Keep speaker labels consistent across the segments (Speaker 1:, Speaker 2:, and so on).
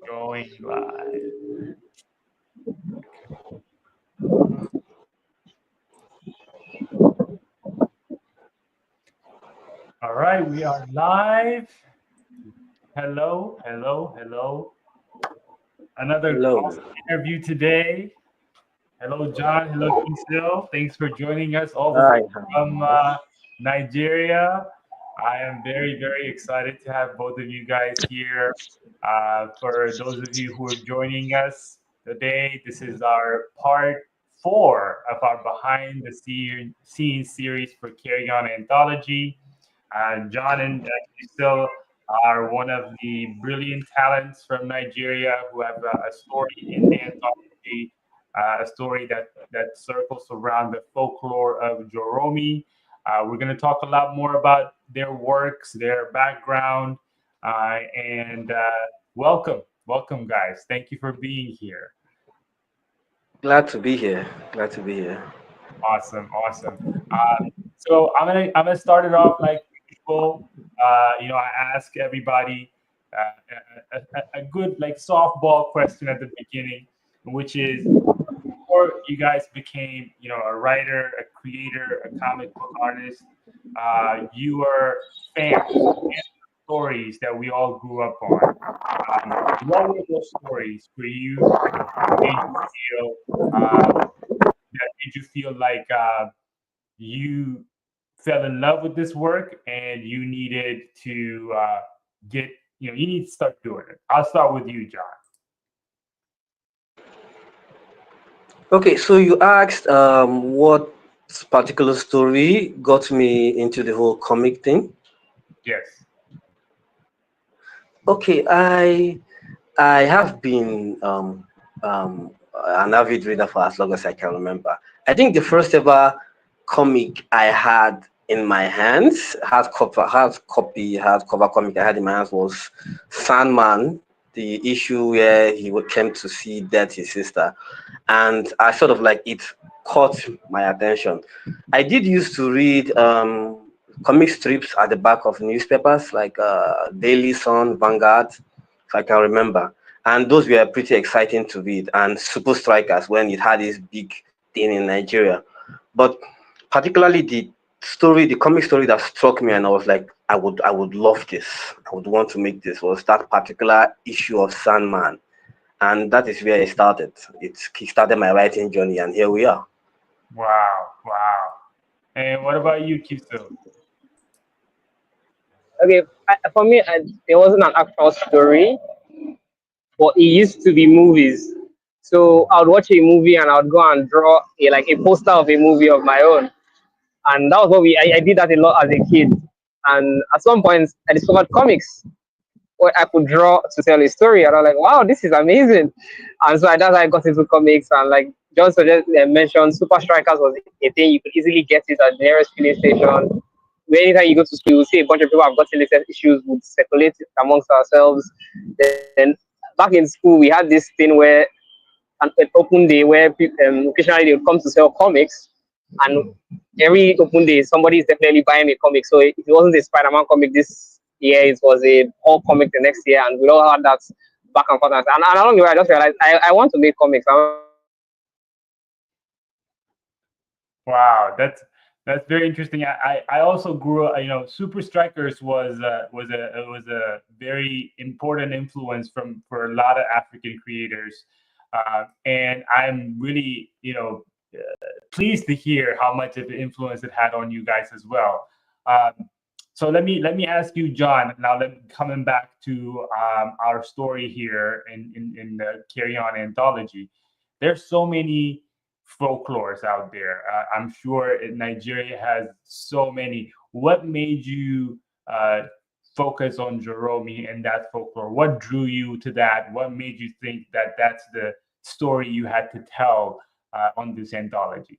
Speaker 1: Going live. All right, we are live. Hello, hello, hello. Another
Speaker 2: Hello.
Speaker 1: awesome interview today. Hello, John. Hello, Cuisel. Thanks for joining us all the way
Speaker 2: Hi.
Speaker 1: from Nigeria. I am very, very excited to have both of you guys here. For those of you who are joining us today, this is our part 4 of our behind the scenes series for Carry On Anthology. John and Cuisel are one of the brilliant talents from Nigeria who have a story in the anthology, a story that circles around the folklore of Joromi. We're going to talk a lot more about their works, their background, and welcome, guys. Thank you for being here.
Speaker 2: Glad to be here. Glad to be here.
Speaker 1: Awesome. So I'm gonna start it off like usual. I ask everybody a good like softball question at the beginning, which is before you guys became a writer, a creator, a comic book artist, you were fans and stories that we all grew up on. What were those stories for you? Made you feel that made you feel like you fell in love with this work and you needed to get you need to start doing it. I'll start with you, John.
Speaker 2: Okay, so you asked what particular story got me into the whole comic thing.
Speaker 1: Yes.
Speaker 2: Okay, I have been an avid reader for as long as I can remember. I think the first ever comic I had in my hands, hardcover comic I had in my hands was Sandman, the issue where came to see Death, his sister, and I sort of like it caught my attention. I did used to read comic strips at the back of newspapers like Daily Sun, Vanguard, if I can remember. And those were pretty exciting to read. And Super Strikers when it had this big thing in Nigeria. But particularly the comic story that struck me and I was like, I would love this. I would want to make this was that particular issue of Sandman. And that is where it started. It started my writing journey and here we are.
Speaker 1: Wow. And what about you, Kiso?
Speaker 3: Okay, for me, there wasn't an actual story, but it used to be movies. So I would watch a movie and I would go and draw a poster of a movie of my own, and that was what I did that a lot as a kid. And at some point, I discovered comics where I could draw to tell a story, and I was like, wow, this is amazing. And so that's how I got into comics. And like John mentioned, Super Strikers was a thing you could easily get it at the nearest filling station. Where anytime you go to school, you see a bunch of people have got latest issues, would circulate it amongst ourselves. Then back in school, we had this thing where an open day where occasionally they would come to sell comics, and every open day somebody is definitely buying a comic. So if it wasn't a Spider-Man comic this year, it was a Hulk comic the next year, and we all had that back and forth. And along the way, I just realized I want to make comics.
Speaker 1: Wow, that's very interesting. I also grew up. Super Strikers was a very important influence for a lot of African creators, and I'm really pleased to hear how much of the influence it had on you guys as well. So let me ask you, John. Now, coming back to our story here in the Carry On Anthology. There's so many folklores out there. I'm sure Nigeria has so many. What made you focus on Joromi and that folklore? What drew you to that? What made you think that that's the story you had to tell on this anthology?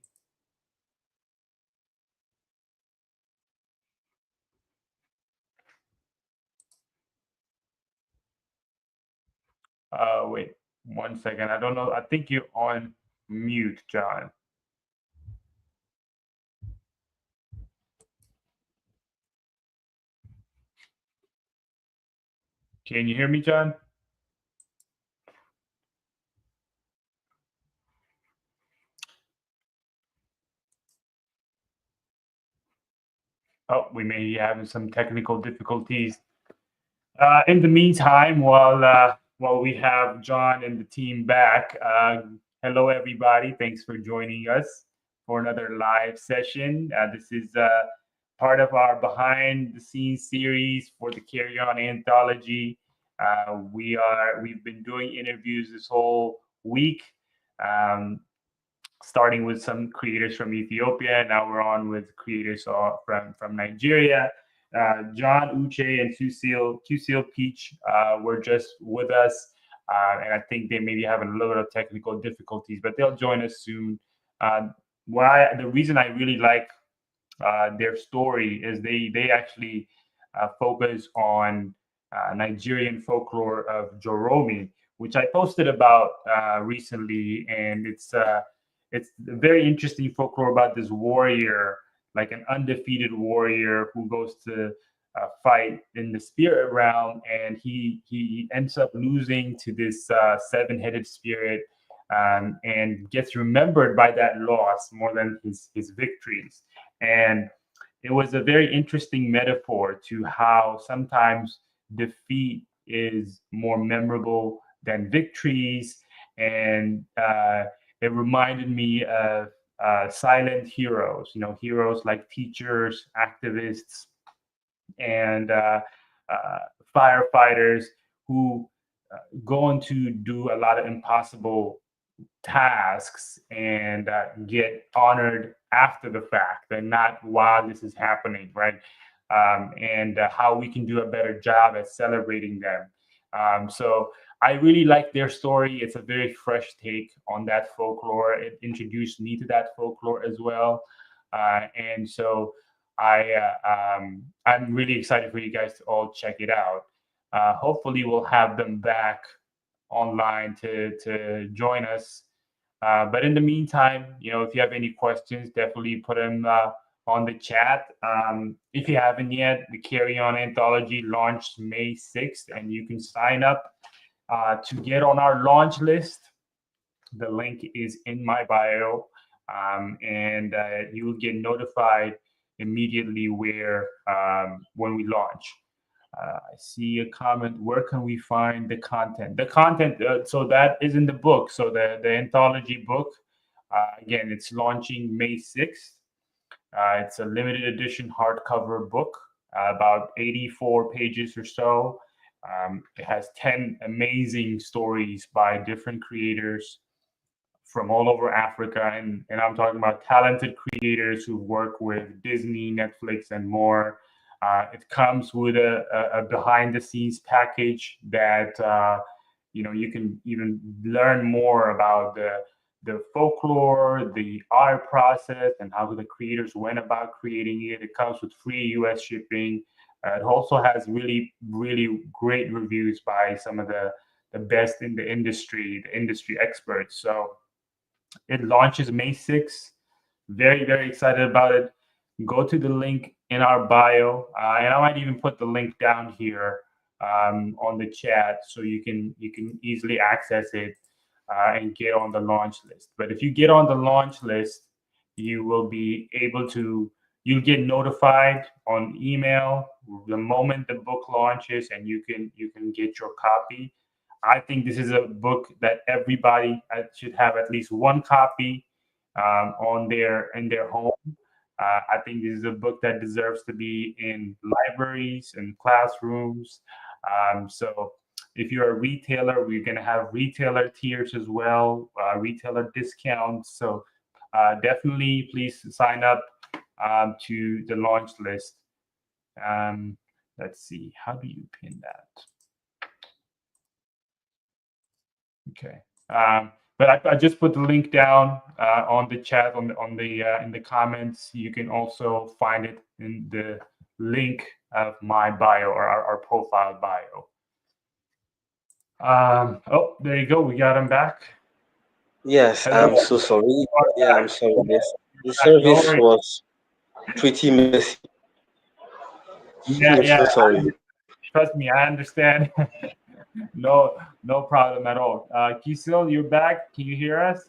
Speaker 1: Wait 1 second. I don't know. I think you're on mute, John. Can you hear me, John? we may be having some technical difficulties. In the meantime, while we have John and the team back, hello everybody. Thanks for joining us for another live session. This is part of our behind the scenes series for the Carry On Anthology. We've been doing interviews this whole week. Starting with some creators from Ethiopia. Now we're on with creators from Nigeria. John, Uche, and Cuisel Peach were just with us. And I think they may be having a little bit of technical difficulties, but they'll join us soon. The reason I really like their story is they actually focus on Nigerian folklore of Joromi, which I posted about recently, and it's a very interesting folklore about this warrior, like an undefeated warrior who goes to fight in the spirit realm, and he ends up losing to this seven-headed spirit, and gets remembered by that loss more than his victories. And it was a very interesting metaphor to how sometimes defeat is more memorable than victories, and it reminded me of silent heroes, heroes like teachers, activists, and firefighters who go on to do a lot of impossible tasks and get honored after the fact and not while this is happening, right? And how we can do a better job at celebrating them. So I really like their story. It's a very fresh take on that folklore. It introduced me to that folklore as well. And so I'm really excited for you guys to all check it out. Hopefully we'll have them back online to join us. But in the meantime, if you have any questions, definitely put them on the chat. If you haven't yet, the Carry On Anthology launched May 6th, and you can sign up to get on our launch list. The link is in my bio, and you will get notified immediately when we launch. I see a comment. Where can we find the content? The content, so that is in the book. So the anthology book, again, it's launching May 6th. It's a limited edition hardcover book, about 84 pages or so. It has 10 amazing stories by different creators from all over Africa. And I'm talking about talented creators who work with Disney, Netflix, and more. It comes with a behind the scenes package that you can even learn more about the folklore, the art process, and how the creators went about creating it. It comes with free US shipping. It also has really, really great reviews by some of the best in the industry experts. So it launches May 6th. Very, very excited about it. Go to the link in our bio, and I might even put the link down here on the chat so you can easily access it and get on the launch list. But if you get on the launch list, you will be able to. You'll get notified on email the moment the book launches, and you can get your copy. I think this is a book that everybody should have at least one copy in their home. I think this is a book that deserves to be in libraries and classrooms. So if you're a retailer, we're going to have retailer tiers as well, retailer discounts. So definitely please sign up to the launch list. Let's see, how do you pin that? Okay. But I just put the link down on the chat in the comments. You can also find it in the link of my bio or our profile bio. Oh, there you go. We got him back.
Speaker 2: Yes,
Speaker 1: Hello.
Speaker 2: I'm so sorry. Yeah, I'm sorry. The service was pretty messy.
Speaker 1: Yeah,
Speaker 2: I'm so sorry.
Speaker 1: Trust me, I understand. No problem at all. Cuisel, you're back. Can you hear us?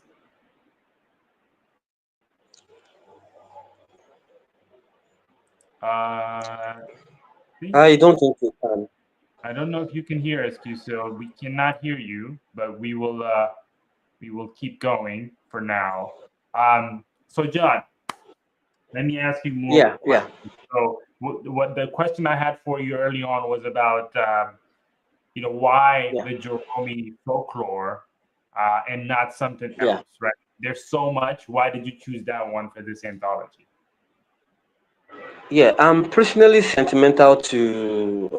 Speaker 1: I think
Speaker 2: I don't think we can.
Speaker 1: I don't know if you can hear us, Cusil. We cannot hear you, but we will keep going for now. So John, let me ask you more
Speaker 2: Yeah, yeah,
Speaker 1: questions. So what the question I had for you early on was about why
Speaker 2: yeah,
Speaker 1: the Joromi folklore and not something
Speaker 2: yeah.
Speaker 1: else, right? There's so much. Why did you choose that one for this anthology?
Speaker 2: Yeah, I'm personally sentimental to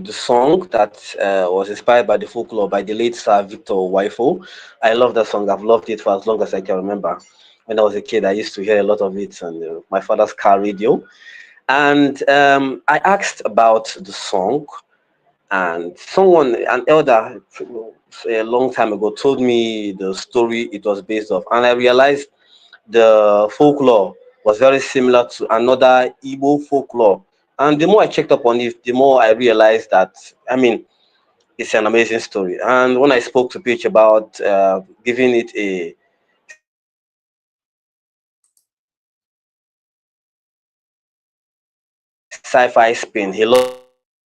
Speaker 2: the song that was inspired by the folklore by the late Sir Victor Wifo. I love that song. I've loved it for as long as I can remember. When I was a kid, I used to hear a lot of it on my father's car radio. And I asked about the song, and someone, an elder, a long time ago, told me the story it was based off, and I realized the folklore was very similar to another Igbo folklore. And the more I checked up on it, the more I realized that, I mean, it's an amazing story. And when I spoke to Peach about giving it a sci-fi spin, he loved the idea,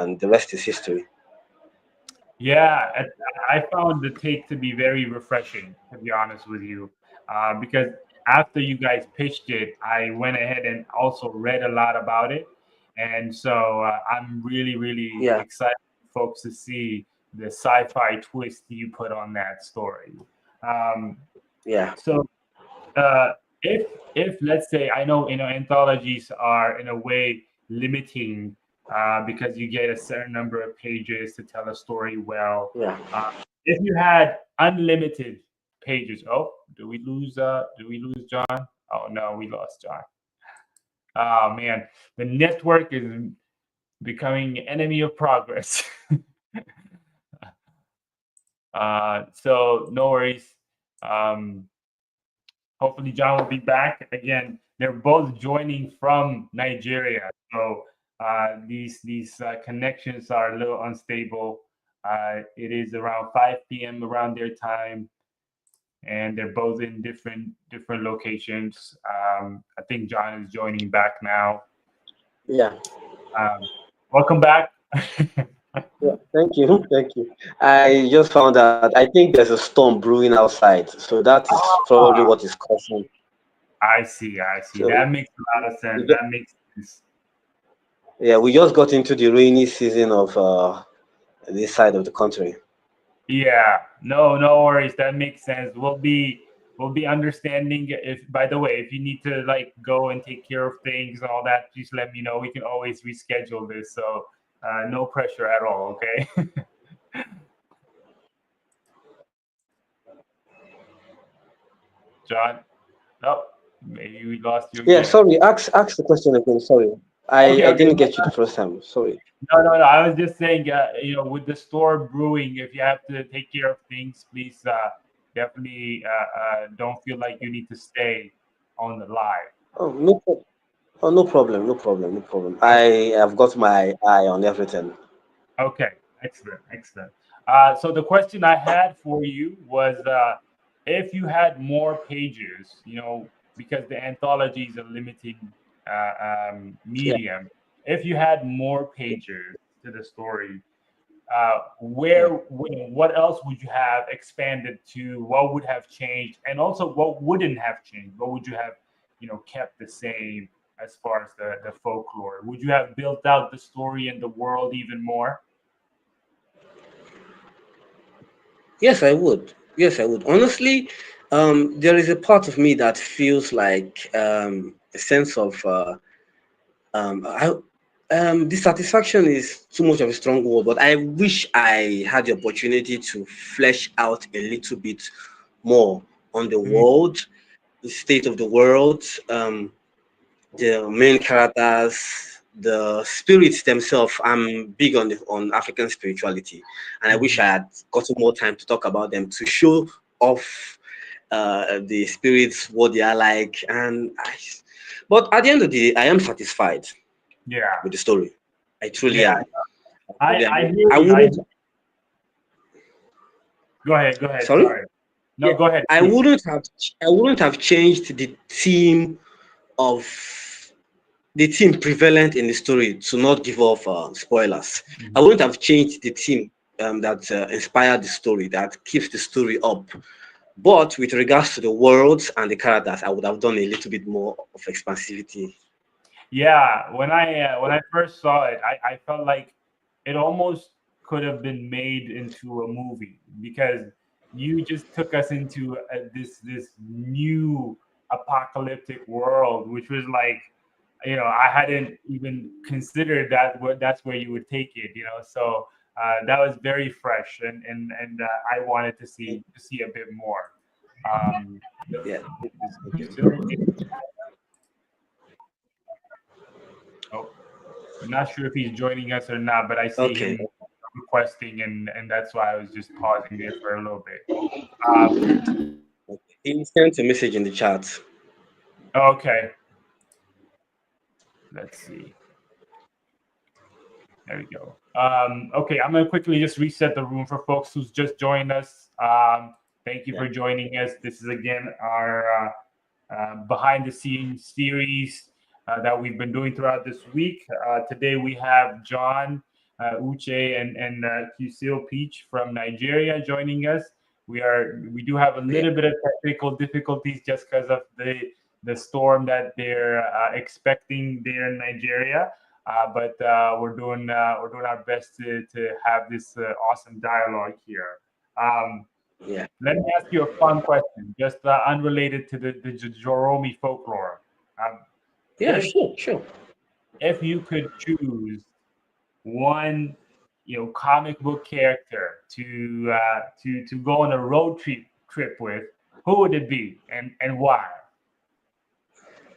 Speaker 2: and the rest is history.
Speaker 1: Yeah, I found the take to be very refreshing, to be honest with you, because after you guys pitched it, I went ahead and also read a lot about it, and so I'm really, really
Speaker 2: Yeah,
Speaker 1: excited, folks, to see the sci-fi twist you put on that story. Um,
Speaker 2: yeah,
Speaker 1: so uh, if let's say I know anthologies are in a way limiting because you get a certain number of pages to tell a story well.
Speaker 2: yeah.
Speaker 1: Uh, if you had unlimited pages, oh, do we lose John? Oh no, we lost John. Oh man, the network is becoming enemy of progress. So no worries. Um, Hopefully, John will be back again. They're both joining from Nigeria, so these connections are a little unstable. It is around 5 p.m. around their time, and they're both in different locations. I think John is joining back now.
Speaker 2: Yeah.
Speaker 1: Um, Welcome back.
Speaker 2: Yeah, thank you, thank you. I just found out. I think there's a storm brewing outside, so that is probably what is causing.
Speaker 1: I see. I see.
Speaker 2: So,
Speaker 1: That makes a lot of
Speaker 2: we
Speaker 1: sense.
Speaker 2: ju-
Speaker 1: That makes sense.
Speaker 2: yeah, we just got into the rainy season of this side of the country.
Speaker 1: Yeah, no worries. That makes sense. We'll be understanding if by the way, if you need to like go and take care of things and all that, please let me know. We can always reschedule this. So no pressure at all, okay? John, oh, maybe we lost you
Speaker 2: Yeah,
Speaker 1: again.
Speaker 2: sorry. Ask the question again. Sorry, I
Speaker 1: Okay.
Speaker 2: didn't get you the first time. Sorry.
Speaker 1: No. I was just saying, with the store brewing, if you have to take care of things, please definitely don't feel like you need to stay on the live.
Speaker 2: Oh, no. Oh, no problem. No problem. No problem. I have got my eye on everything.
Speaker 1: Okay, excellent, excellent. So the question I had for you was, if you had more pages, because the anthology is a limiting
Speaker 2: Yeah.
Speaker 1: medium. If you had more pages to the story,
Speaker 2: Yeah.
Speaker 1: what else would you have expanded to? What would have changed, and also what wouldn't have changed? What would you have, kept the same as far as the folklore? Would you have built out the story and the world even more?
Speaker 2: Yes, I would. Yes, I would. Honestly, there is a part of me that feels like a sense of I dissatisfaction is too much of a strong word, but I wish I had the opportunity to flesh out a little bit more on the
Speaker 1: Mm,
Speaker 2: world, the state of the world, the main characters, the spirits themselves. I'm big on African spirituality, and I wish
Speaker 1: mhm.
Speaker 2: I had gotten more time to talk about them to show off the spirits what they are like. But at the end of the day, I am satisfied
Speaker 1: Yeah,
Speaker 2: with the story. I truly
Speaker 1: yeah.
Speaker 2: am. I truly am.
Speaker 1: I hear
Speaker 2: I
Speaker 1: you.
Speaker 2: wouldn't.
Speaker 1: Go ahead. Go ahead.
Speaker 2: Sorry.
Speaker 1: Sorry. No,
Speaker 2: Yeah,
Speaker 1: go ahead,
Speaker 2: I
Speaker 1: please.
Speaker 2: wouldn't have. I wouldn't have changed the theme of the theme prevalent in the story to not give off spoilers. I wouldn't have changed the theme that inspired the story, that keeps the story up. But with regards to the worlds and the characters, I would have done a little bit more of expansivity.
Speaker 1: Yeah, when I first saw it, I felt like it almost could have been made into a movie because you just took us into this new apocalyptic world, which was like, I hadn't even considered that that's where you would take it, So that was very fresh, and I wanted to see a bit more. Let's
Speaker 2: Yeah.
Speaker 1: see. Is Giselle Oh, I'm not sure if he's joining us or not, but I see
Speaker 2: Okay.
Speaker 1: him requesting, and that's why I was just pausing there for a little bit. Um,
Speaker 2: He sent a message in the chat.
Speaker 1: okay, let's see. There we go. Okay, I'm gonna quickly just reset the room for folks who's just joined us. Thank you
Speaker 2: Yeah.
Speaker 1: for joining us. This is again our behind the scenes series that we've been doing throughout this week. Today we have John, Uche, and Cuisel Peach from Nigeria joining us. We do have a
Speaker 2: Yeah.
Speaker 1: little bit of technical difficulties just because of the storm that they're expecting there in Nigeria. But we're doing our best to have this awesome dialogue here. Um,
Speaker 2: Yeah.
Speaker 1: Let me ask you a fun question, just unrelated to the Joromi folklore. Um,
Speaker 2: Yeah,
Speaker 1: if
Speaker 2: sure, sure.
Speaker 1: if you could choose one, comic book character to go on a road trip with, who would it be and why?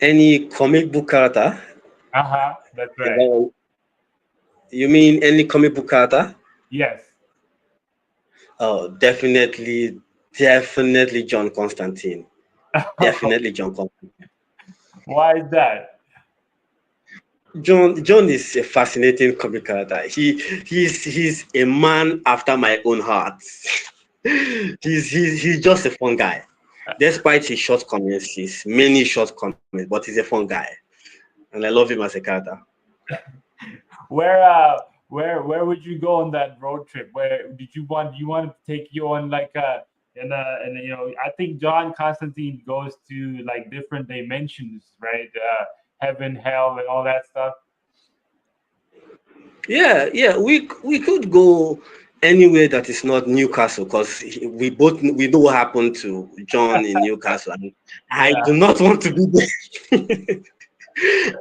Speaker 2: Any comic book character?
Speaker 1: Uh-huh. That's
Speaker 2: Is
Speaker 1: right.
Speaker 2: that what you mean? Any comic book character?
Speaker 1: Yes.
Speaker 2: Oh, definitely John Constantine. Definitely John Constantine.
Speaker 1: Why is that?
Speaker 2: John is a fascinating comic character. He's a man after my own heart. He's just a fun guy. Despite his shortcomings, his many shortcomings, but he's a fun guy, and I love him as a character.
Speaker 1: Where would you go on that road trip? Where did you want to take you on like and I think John Constantine goes to like different dimensions, right? Heaven, hell, and all that stuff.
Speaker 2: Yeah, yeah, we could go anywhere that is not Newcastle because we know what happened to John in Newcastle, and I
Speaker 1: Yeah,
Speaker 2: do not want to be there.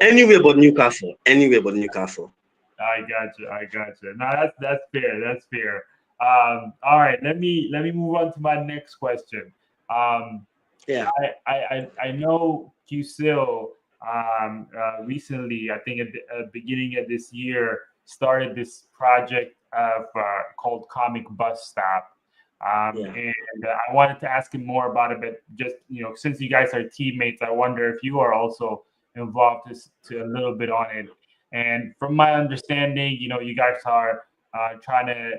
Speaker 2: Anywhere but Newcastle. Anywhere but Newcastle.
Speaker 1: I got you. I got you. No, that's fair. That's fair. All right, let me move on to my next question. Um,
Speaker 2: Yeah,
Speaker 1: I know QSIL recently, I think at the beginning of this year, started this project called Comic Bus Stop.
Speaker 2: yeah.
Speaker 1: And I wanted to ask him more about it, but just, since you guys are teammates, I wonder if you are also involved to a little bit on it. And from my understanding, you guys are trying to,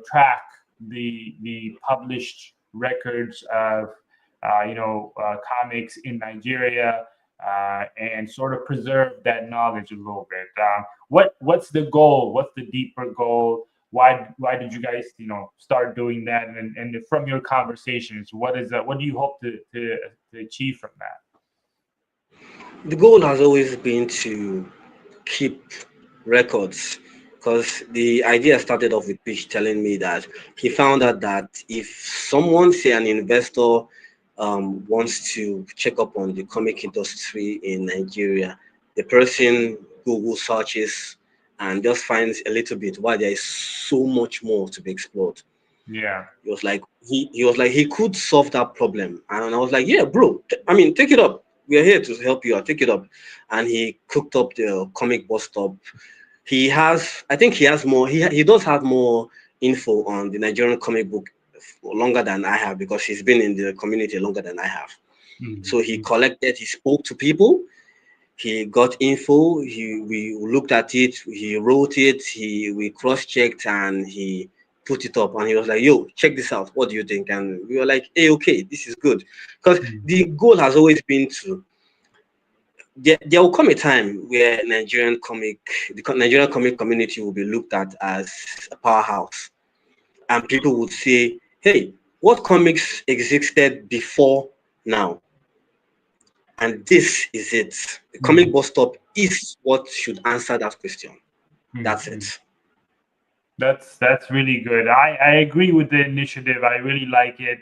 Speaker 1: track the published records of comics in Nigeria, and sort of preserve that knowledge a little bit. What's the goal? What's the deeper goal? Why did you guys start doing that? And from your conversations, what do you hope to achieve from that?
Speaker 2: The goal has always been to keep records because the idea started off with Peach telling me that he found out that if someone, say an investor, wants to check up on the comic industry in Nigeria, the person Google searches and just finds a little bit while there is so much more to be explored.
Speaker 1: Yeah.
Speaker 2: He was like he could solve that problem, and I was like, yeah, bro. I mean, take it up. We are here to help you out. Take it up. And he cooked up the comic bus stop. He has, I think he has more. He does have more info on the Nigerian comic book longer than I have because he's been in the community longer than I have. So he
Speaker 1: Mhm.
Speaker 2: collected. He spoke to people. He got info. We looked at it. He wrote it. We cross checked and he put it up. And he was like, "Yo, check this out. What do you think?" And we were like, "Hey, okay, this is good," because
Speaker 1: Mhm.
Speaker 2: the goal has always been to there will come a time where Nigerian comic community will be looked at as a powerhouse, and people would say, "Hey, what comics existed before now?" And this is it. The comic
Speaker 1: Mhm.
Speaker 2: bus stop is what should answer that question. That's
Speaker 1: Mhm.
Speaker 2: it.
Speaker 1: That's really good. I agree with the initiative. I really like it,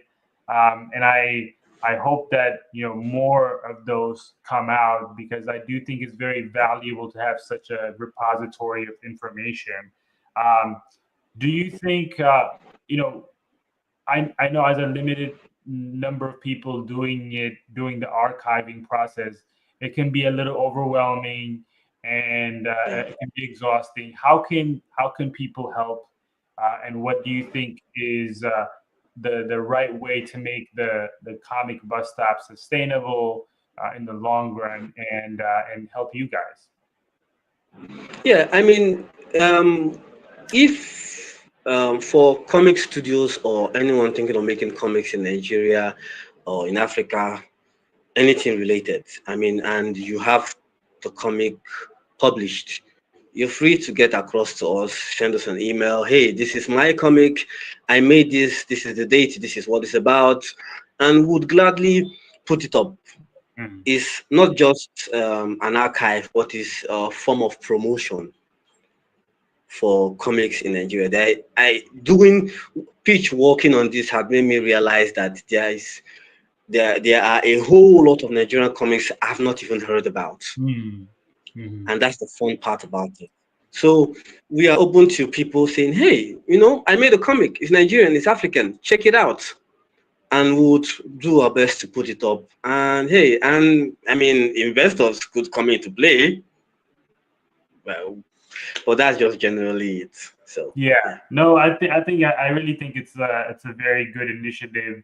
Speaker 1: and I hope that more of those come out because I do think it's very valuable to have such a repository of information. Um, do you think you know I know as a limited number of people doing the archiving process, it can be a little overwhelming and
Speaker 2: Yeah.
Speaker 1: it can be exhausting. How can people help? And what do you think is the right way to make the comic bus stop sustainable in the long run and help you guys?
Speaker 2: Yeah, I mean, if for comic studios or anyone thinking of making comics in Nigeria or in Africa, anything related, I mean, and you have the comic published, you're free to get across to us, send us an email. Hey, this is my comic. I made this. This is the date. This is what it's about, and would gladly put it up.
Speaker 1: Mhm.
Speaker 2: It's not just an archive, but it's a form of promotion for comics in Nigeria. I doing pitch working on this had made me realize that there are a whole lot of Nigerian comics I've not even heard about,
Speaker 1: Mhm. Mhm.
Speaker 2: and that's the fun part about it. So we are open to people saying, "Hey, I made a comic. It's Nigerian. It's African. Check it out." And we would do our best to put it up. And hey, and I mean, investors could come into play. Well, but that's just generally it. So
Speaker 1: Yeah,
Speaker 2: yeah,
Speaker 1: no, I really think it's a very good initiative.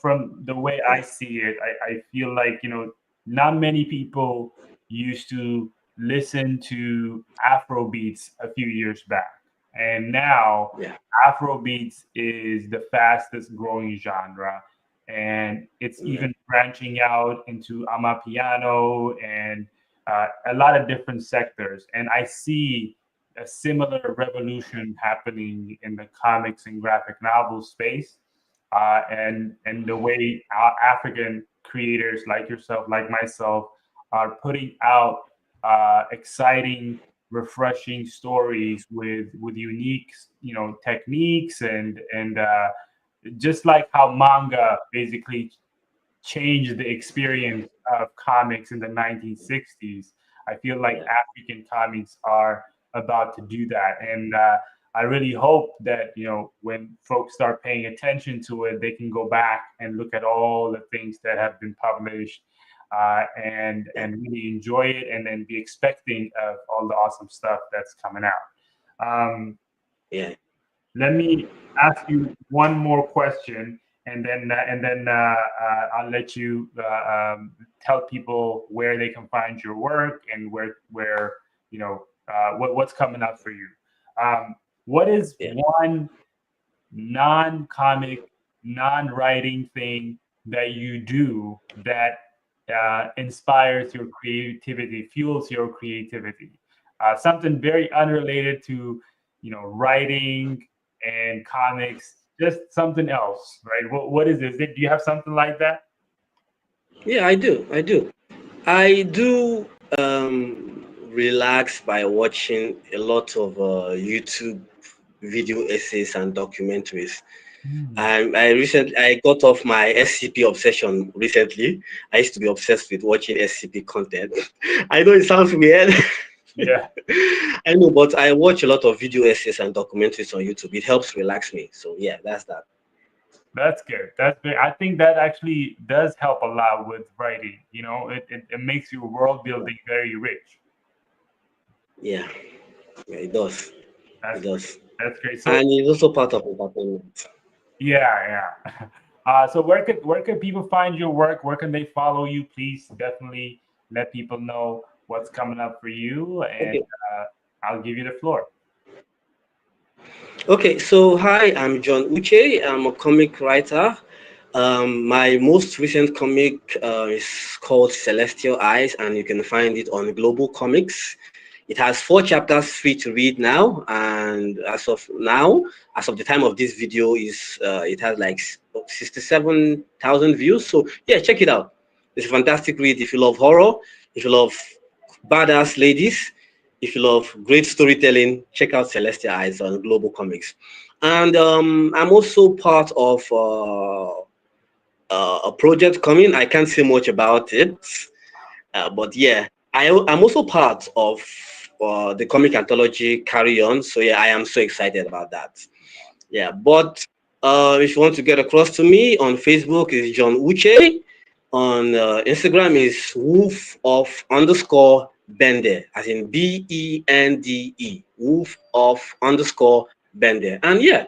Speaker 1: From the way I
Speaker 2: yeah,
Speaker 1: see it, I feel like not many people used to listen to Afro beats a few years back, and now
Speaker 2: yeah,
Speaker 1: Afro beats is the fastest growing genre, and it's
Speaker 2: yeah,
Speaker 1: even branching out into amapiano and a lot of different sectors. And I see a similar revolution happening in the comics and graphic novel space, and the way African creators like yourself, like myself, are putting out exciting, refreshing stories with unique, techniques and just like how manga basically changed the experience of comics in the 1960s. I feel like
Speaker 2: yeah,
Speaker 1: African comics are about to do that. And I really hope that, when folks start paying attention to it, they can go back and look at all the things that have been published
Speaker 2: yeah,
Speaker 1: and really enjoy it and then be expecting of all the awesome stuff that's coming out.
Speaker 2: yeah.
Speaker 1: Let me ask you one more question, and then I'll let you tell people where they can find your work and where what's coming up for you. What is
Speaker 2: Yeah.
Speaker 1: one non-comic, non-writing thing that you do that inspires your creativity, fuels your creativity? Something very unrelated to, writing and comics, just something else, right? What is this? Do you have something like that?
Speaker 2: Yeah, I do. I do. I do relax by watching a lot of YouTube video essays and documentaries.
Speaker 1: Hmm.
Speaker 2: I got off my SCP obsession recently. I used to be obsessed with watching SCP content. I know it sounds weird.
Speaker 1: Yeah.
Speaker 2: I know, but I watch a lot of video essays and documentaries on YouTube. It helps relax me. So yeah, that's that.
Speaker 1: That's good. That's good. I think that actually does help a lot with writing. It makes your world
Speaker 2: Yeah,
Speaker 1: building very rich.
Speaker 2: yeah, yeah, it does. It
Speaker 1: That's great.
Speaker 2: does.
Speaker 1: That's great.
Speaker 2: And
Speaker 1: So
Speaker 2: it's also part of entertainment.
Speaker 1: yeah, yeah. So where can people find your work? Where can they follow you? Please definitely let people know what's coming up for you, and
Speaker 2: Okay.
Speaker 1: uh, I'll give you the floor.
Speaker 2: Okay, so hi, I'm John Uche. I'm a comic writer. My most recent comic is called Celestial Eyes, and you can find it on Global Comics. It has 4 chapters free to read now, and as of the time of this video, is it has like 67,000 views. So yeah, check it out. It's a fantastic read if you love horror, if you love badass ladies, if you love great storytelling. Check out Celestial Eyes on Global Comics. And I'm also part of a project coming. I can't say much about it, but yeah, I'm also part of the comic anthology Carry On. So yeah, I am so excited about that. Yeah, but if you want to get across to me on Facebook is John Uche. On Instagram is Wolf of underscore Bende, as in Bende, Wolf of underscore Bende. And yeah,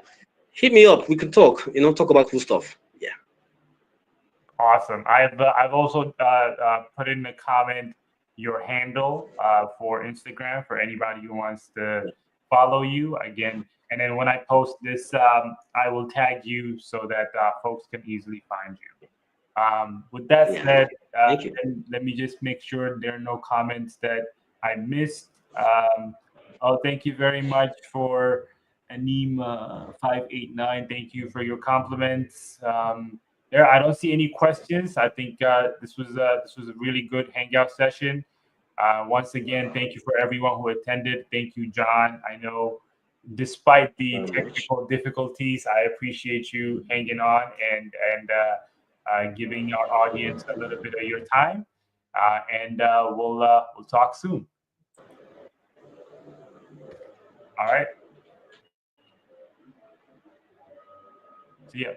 Speaker 2: hit me up. We can talk. Talk about cool stuff. Yeah.
Speaker 1: Awesome. I've also put in the comment your handle for Instagram for anybody who wants to follow you again. And then when I post this, I will tag you so that folks can easily find you. With that
Speaker 2: Yeah.
Speaker 1: said,
Speaker 2: Thank you.
Speaker 1: let me just make sure there are no comments that I missed. Oh, thank you very much for Anim 589. Thank you for your compliments. There, I don't see any questions. I think this was a really good hangout session. Once again, thank you for everyone who attended. Thank you, John. I know, despite the
Speaker 2: Very much.
Speaker 1: technical difficulties, I appreciate you hanging on and giving our audience a little bit of your time. And we'll talk soon. All right. See ya.